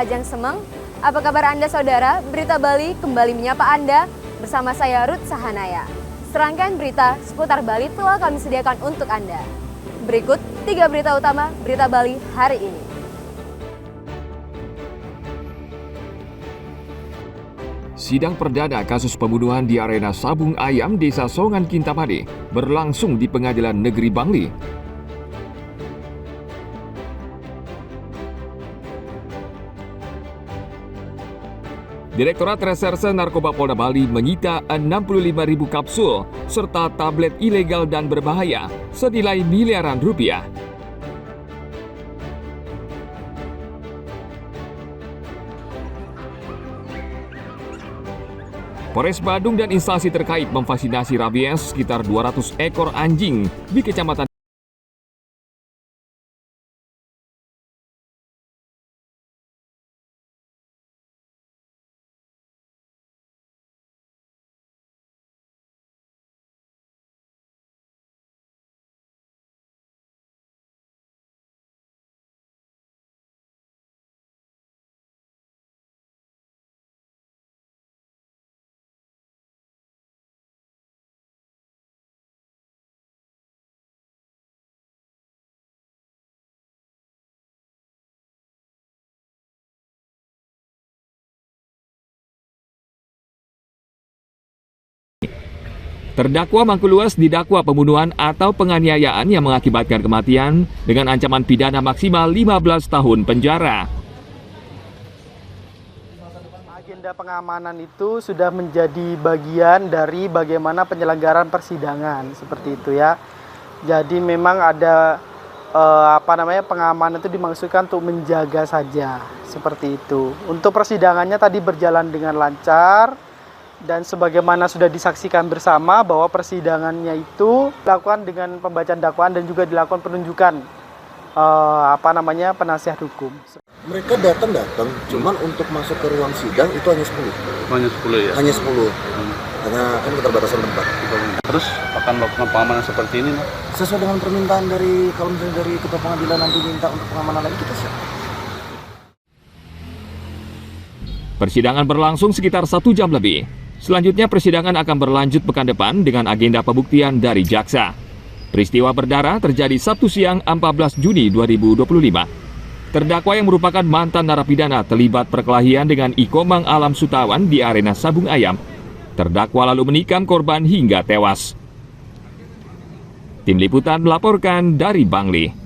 Kahajang Semeng. Apa kabar Anda saudara? Berita Bali kembali menyapa Anda bersama saya Ruth Sahanaya. Serangkaian berita seputar Bali telah kami sediakan untuk Anda. Berikut 3 berita utama Berita Bali hari ini. Sidang perdana kasus pembunuhan di Arena Sabung Ayam, Desa Songan Kintamani berlangsung di Pengadilan Negeri Bangli. Direktorat Reserse Narkoba Polda Bali menyita 65.000 kapsul serta tablet ilegal dan berbahaya senilai miliaran rupiah. Polres Badung dan instansi terkait memvaksinasi rabies sekitar 200 ekor anjing di Kecamatan Terdakwa Mangkuluas didakwa pembunuhan atau penganiayaan yang mengakibatkan kematian dengan ancaman pidana maksimal 15 tahun penjara. Agenda pengamanan itu sudah menjadi bagian dari bagaimana penyelenggaraan persidangan seperti itu ya. Jadi memang ada pengamanan itu dimaksudkan untuk menjaga saja seperti itu. Untuk persidangannya tadi berjalan dengan lancar. Dan sebagaimana sudah disaksikan bersama bahwa persidangannya itu dilakukan dengan pembacaan dakwaan dan juga dilakukan penunjukan penasihat hukum. Mereka datang, cuman untuk masuk ke ruang sidang itu hanya 10. Hanya 10 ya? Hanya 10. Karena kan keterbatasan tempat. Terus akan melakukan pengamanan seperti ini? Sesuai dengan permintaan dari, kalau misalnya dari ketua pengadilan nanti minta untuk pengamanan lagi, kita siap. Persidangan berlangsung sekitar 1 jam lebih. Selanjutnya persidangan akan berlanjut pekan depan dengan agenda pembuktian dari jaksa. Peristiwa berdarah terjadi Sabtu siang 14 Juni 2025. Terdakwa yang merupakan mantan narapidana terlibat perkelahian dengan Ikomang Alam Sutawan di Arena Sabung Ayam. Terdakwa lalu menikam korban hingga tewas. Tim Liputan melaporkan dari Bangli.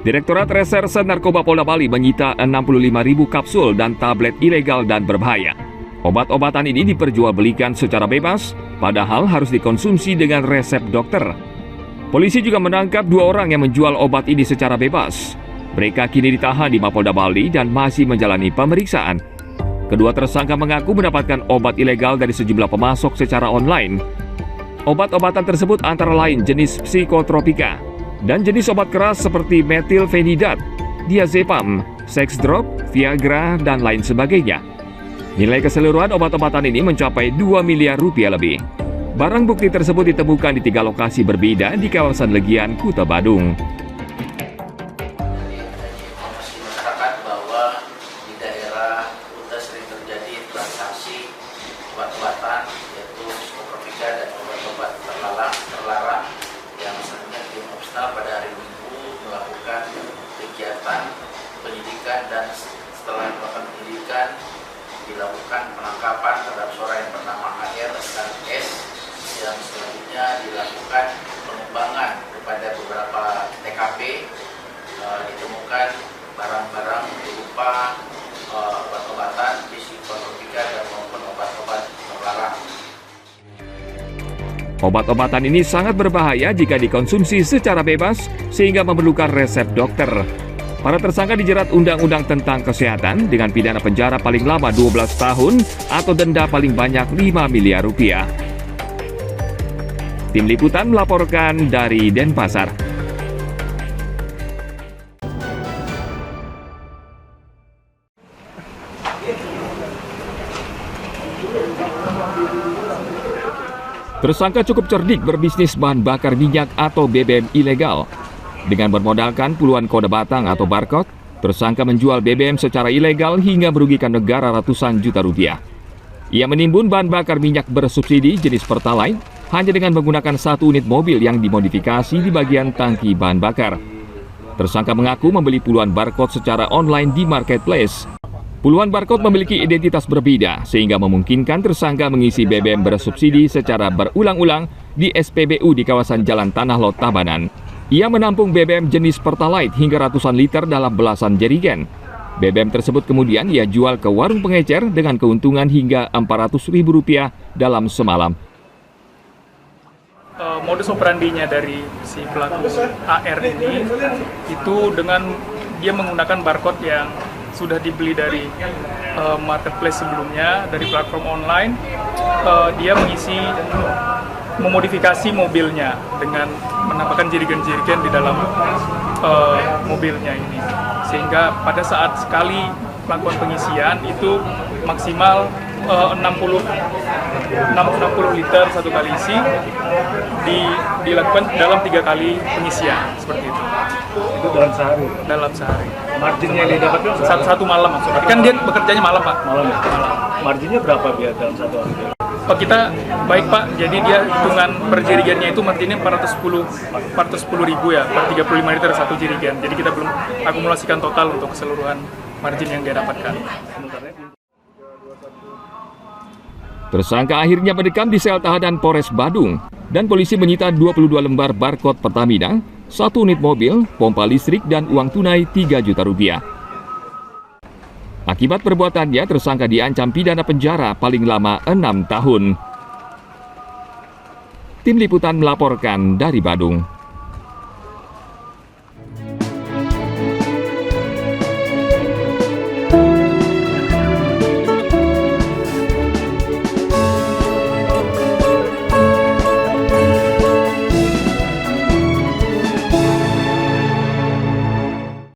Direktorat Reserse Narkoba Polda Bali menyita 65.000 kapsul dan tablet ilegal dan berbahaya. Obat-obatan ini diperjualbelikan secara bebas, padahal harus dikonsumsi dengan resep dokter. Polisi juga menangkap 2 orang yang menjual obat ini secara bebas. Mereka kini ditahan di Mapolda Bali dan masih menjalani pemeriksaan. Kedua tersangka mengaku mendapatkan obat ilegal dari sejumlah pemasok secara online. Obat-obatan tersebut antara lain jenis psikotropika dan jenis obat keras seperti metilfenidat, diazepam, sex drop, Viagra, dan lain sebagainya. Nilai keseluruhan obat-obatan ini mencapai 2 miliar rupiah lebih. Barang bukti tersebut ditemukan di 3 lokasi berbeda di kawasan Legian, Kuta Badung. Masyarakat bahwa di daerah Kuta sering terjadi transaksi obat-obatan yaitu psikotropika dan obat-obat terlarang yang sebenarnya diopsional pada hari Minggu melakukan kegiatan penyidikan, dan setelah melakukan penyidikan dilakukan penangkapan terhadap seorang yang bernama AR dan S, yang selanjutnya dilakukan pengembangan kepada beberapa TKP. Ditemukan barang-barang berupa obat-obatan psikotropika dan maupun obat-obat terlarang. Obat-obatan ini sangat berbahaya jika dikonsumsi secara bebas sehingga memerlukan resep dokter. Para tersangka dijerat Undang-Undang tentang Kesehatan dengan pidana penjara paling lama 12 tahun atau denda paling banyak 5 miliar rupiah. Tim Liputan melaporkan dari Denpasar. Tersangka cukup cerdik berbisnis bahan bakar minyak atau BBM ilegal. Dengan bermodalkan puluhan kode batang atau barcode, tersangka menjual BBM secara ilegal hingga merugikan negara ratusan juta rupiah. Ia menimbun bahan bakar minyak bersubsidi jenis Pertalite hanya dengan menggunakan satu unit mobil yang dimodifikasi di bagian tangki bahan bakar. Tersangka mengaku membeli puluhan barcode secara online di marketplace. Puluhan barcode memiliki identitas berbeda sehingga memungkinkan tersangka mengisi BBM bersubsidi secara berulang-ulang di SPBU di kawasan Jalan Tanah Lot, Tabanan. Ia menampung BBM jenis Pertalite hingga ratusan liter dalam belasan jerigen. BBM tersebut kemudian ia jual ke warung pengecer dengan keuntungan hingga Rp400.000 dalam semalam. Modus operandinya dari si pelaku AR ini itu dengan dia menggunakan barcode yang sudah dibeli dari marketplace sebelumnya, dari platform online. Dia memodifikasi mobilnya dengan menambahkan jerigen-jerigen di dalam mobilnya ini, sehingga pada saat sekali melakukan pengisian itu maksimal 60 liter satu kali isi, dilakukan dalam 3 kali pengisian seperti itu. Itu dalam sehari? Dalam sehari. Marginnya yang didapatkan? Satu malam maksudnya. Kan dia bekerjanya malam, Pak. Malam ya? Malam. Marginnya berapa biar dalam satu hari? Pak, kita baik Pak, jadi dia hitungan per jerigennya itu marginnya 410.000 ya, per 35 liter satu jerigen. Jadi kita belum akumulasikan total untuk keseluruhan margin yang dia dapatkan. Tersangka akhirnya mendekam di sel tahanan Polres Badung dan polisi menyita 22 lembar barcode Pertamina, 1 unit mobil, pompa listrik dan uang tunai Rp3 juta. Akibat perbuatannya, tersangka diancam pidana penjara paling lama 6 tahun. Tim Liputan melaporkan dari Badung.